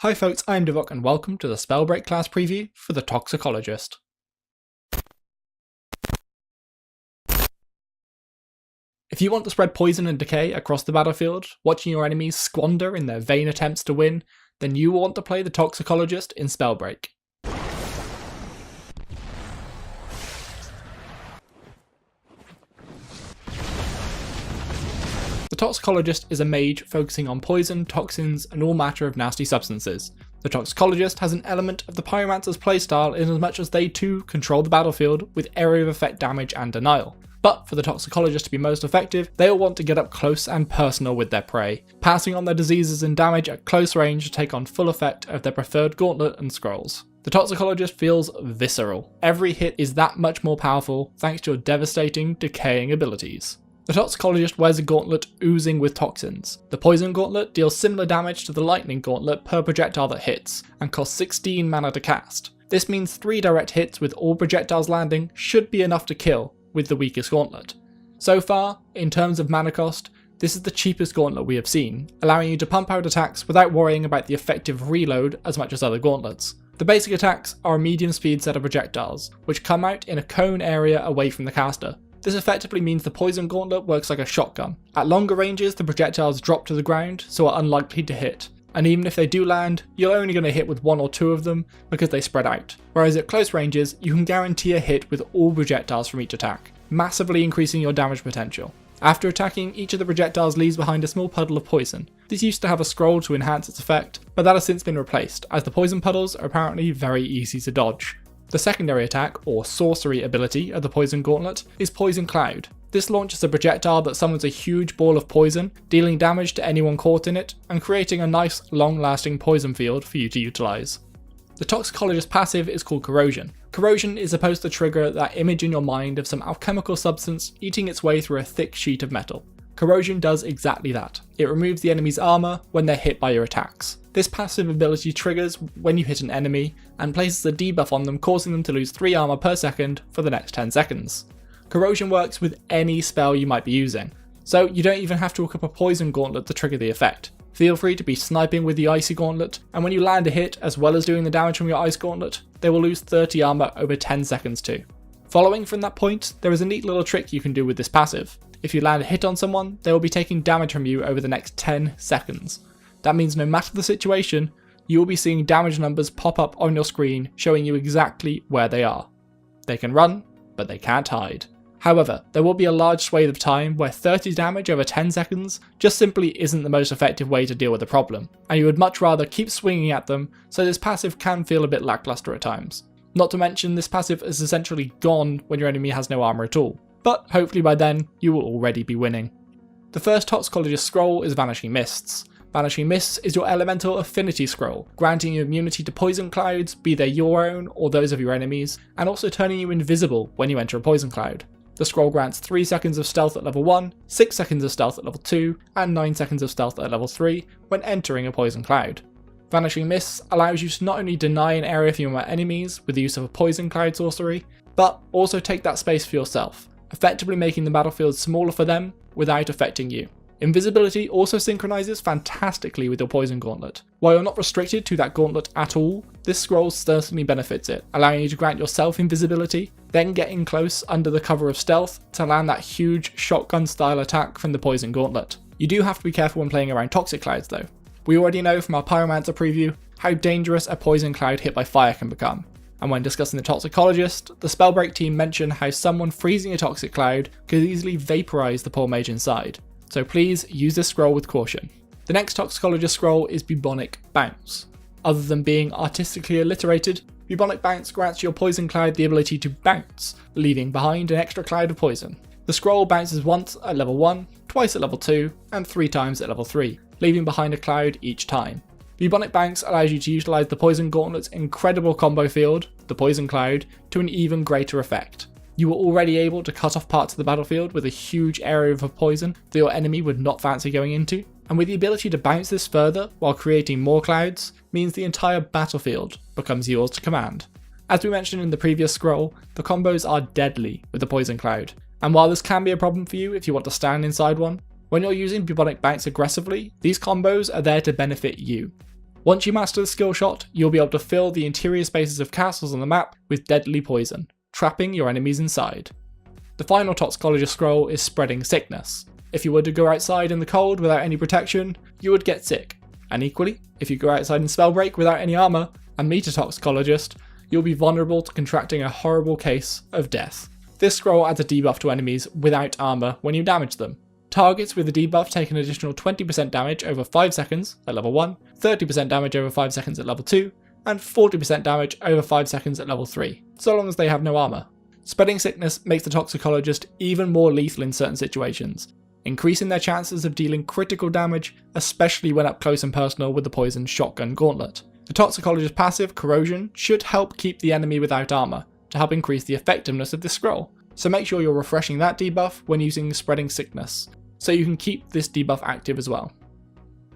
Hi folks, I'm Divok and welcome to the Spellbreak class preview for the Toxicologist. If you want to spread poison and decay across the battlefield, watching your enemies squander in their vain attempts to win, then you will want to play the Toxicologist in Spellbreak. The Toxicologist is a mage focusing on poison, toxins, and all matter of nasty substances. The Toxicologist has an element of the Pyromancer's playstyle in as much as they too control the battlefield with area of effect damage and denial. But for the Toxicologist to be most effective, they will want to get up close and personal with their prey, passing on their diseases and damage at close range to take on full effect of their preferred gauntlet and scrolls. The Toxicologist feels visceral. Every hit is that much more powerful thanks to your devastating, decaying abilities. The Toxicologist wears a gauntlet oozing with toxins. The Poison Gauntlet deals similar damage to the Lightning Gauntlet per projectile that hits, and costs 16 mana to cast. This means 3 direct hits with all projectiles landing should be enough to kill with the weakest gauntlet. So far, in terms of mana cost, this is the cheapest gauntlet we have seen, allowing you to pump out attacks without worrying about the effective reload as much as other gauntlets. The basic attacks are a medium speed set of projectiles, which come out in a cone area away from the caster. This effectively means the Poison Gauntlet works like a shotgun. At longer ranges, the projectiles drop to the ground, so are unlikely to hit. And even if they do land, you're only going to hit with 1 or 2 of them because they spread out. Whereas at close ranges, you can guarantee a hit with all projectiles from each attack, massively increasing your damage potential. After attacking, each of the projectiles leaves behind a small puddle of poison. This used to have a scroll to enhance its effect, but that has since been replaced, as the poison puddles are apparently very easy to dodge. The secondary attack, or sorcery ability of the Poison Gauntlet, is Poison Cloud. This launches a projectile that summons a huge ball of poison, dealing damage to anyone caught in it, and creating a nice, long-lasting poison field for you to utilise. The Toxicologist passive is called Corrosion. Corrosion is supposed to trigger that image in your mind of some alchemical substance eating its way through a thick sheet of metal. Corrosion does exactly that. It removes the enemy's armour when they're hit by your attacks. This passive ability triggers when you hit an enemy and places a debuff on them, causing them to lose 3 armour per second for the next 10 seconds. Corrosion works with any spell you might be using, so you don't even have to equip a Poison Gauntlet to trigger the effect. Feel free to be sniping with the Icy Gauntlet, and when you land a hit as well as doing the damage from your Ice Gauntlet, they will lose 30 armour over 10 seconds too. Following from that point, there is a neat little trick you can do with this passive. If you land a hit on someone, they will be taking damage from you over the next 10 seconds. That means no matter the situation, you will be seeing damage numbers pop up on your screen showing you exactly where they are. They can run, but they can't hide. However, there will be a large swathe of time where 30 damage over 10 seconds just simply isn't the most effective way to deal with the problem, and you would much rather keep swinging at them, so this passive can feel a bit lackluster at times. Not to mention, this passive is essentially gone when your enemy has no armour at all, but hopefully by then you will already be winning. The first Toxicologist scroll is Vanishing Mists. Vanishing Mists is your elemental affinity scroll, granting you immunity to poison clouds, be they your own or those of your enemies, and also turning you invisible when you enter a poison cloud. The scroll grants 3 seconds of stealth at level 1, 6 seconds of stealth at level 2, and 9 seconds of stealth at level 3 when entering a poison cloud. Vanishing Mists allows you to not only deny an area from your enemies with the use of a poison cloud sorcery, but also take that space for yourself, effectively making the battlefield smaller for them without affecting you. Invisibility also synchronises fantastically with your Poison Gauntlet. While you're not restricted to that gauntlet at all, this scroll certainly benefits it, allowing you to grant yourself invisibility, then get in close under the cover of stealth to land that huge shotgun style attack from the Poison Gauntlet. You do have to be careful when playing around toxic clouds though. We already know from our Pyromancer preview how dangerous a poison cloud hit by fire can become. And when discussing the Toxicologist, the Spellbreak team mentioned how someone freezing a toxic cloud could easily vaporise the poor mage inside. So please use this scroll with caution. The next Toxicologist scroll is Bubonic Bounce. Other than being artistically alliterated, Bubonic Bounce grants your poison cloud the ability to bounce, leaving behind an extra cloud of poison. The scroll bounces once at level 1, twice at level 2, and 3 times at level 3, leaving behind a cloud each time. Bubonic Bounce allows you to utilise the Poison Gauntlet's incredible combo field, the Poison Cloud, to an even greater effect. You were already able to cut off parts of the battlefield with a huge area of poison that your enemy would not fancy going into, and with the ability to bounce this further while creating more clouds, means the entire battlefield becomes yours to command. As we mentioned in the previous scroll, the combos are deadly with the Poison Cloud, and while this can be a problem for you if you want to stand inside one, when you're using Bubonic Bounce aggressively, these combos are there to benefit you. Once you master the skill shot, you'll be able to fill the interior spaces of castles on the map with deadly poison, trapping your enemies inside. The final Toxicologist scroll is Spreading Sickness. If you were to go outside in the cold without any protection, you would get sick. And equally, if you go outside in Spellbreak without any armour and meet a Toxicologist, you'll be vulnerable to contracting a horrible case of death. This scroll adds a debuff to enemies without armour when you damage them. Targets with the debuff take an additional 20% damage over 5 seconds at level 1, 30% damage over 5 seconds at level 2, and 40% damage over 5 seconds at level 3, so long as they have no armour. Spreading Sickness makes the Toxicologist even more lethal in certain situations, increasing their chances of dealing critical damage, especially when up close and personal with the poison Shotgun Gauntlet. The Toxicologist passive, Corrosion, should help keep the enemy without armour, to help increase the effectiveness of this scroll, so make sure you're refreshing that debuff when using Spreading Sickness, so you can keep this debuff active as well.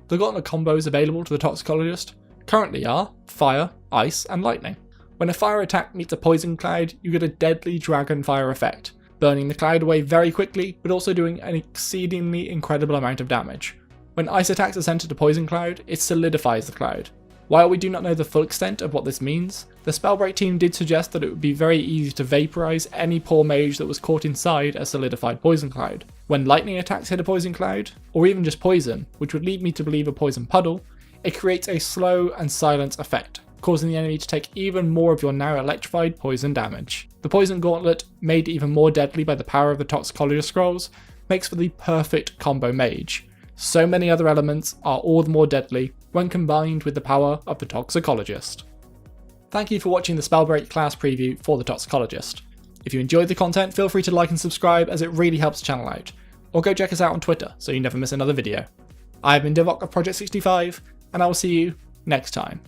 The Gauntlet combos available to the Toxicologist currently are Fire, Ice, and Lightning. When a fire attack meets a poison cloud, you get a deadly dragon fire effect, burning the cloud away very quickly, but also doing an exceedingly incredible amount of damage. When ice attacks are sent to the poison cloud, it solidifies the cloud. While we do not know the full extent of what this means, the Spellbreak team did suggest that it would be very easy to vaporize any poor mage that was caught inside a solidified poison cloud. When lightning attacks hit a poison cloud, or even just poison, which would lead me to believe a poison puddle, it creates a slow and silent effect, causing the enemy to take even more of your now electrified poison damage. The Poison Gauntlet, made even more deadly by the power of the Toxicologist scrolls, makes for the perfect combo mage. So many other elements are all the more deadly when combined with the power of the Toxicologist. Thank you for watching the Spellbreak class preview for the Toxicologist. If you enjoyed the content, feel free to like and subscribe as it really helps the channel out, or go check us out on Twitter so you never miss another video. I have been Divok of Project 65, and I will see you next time.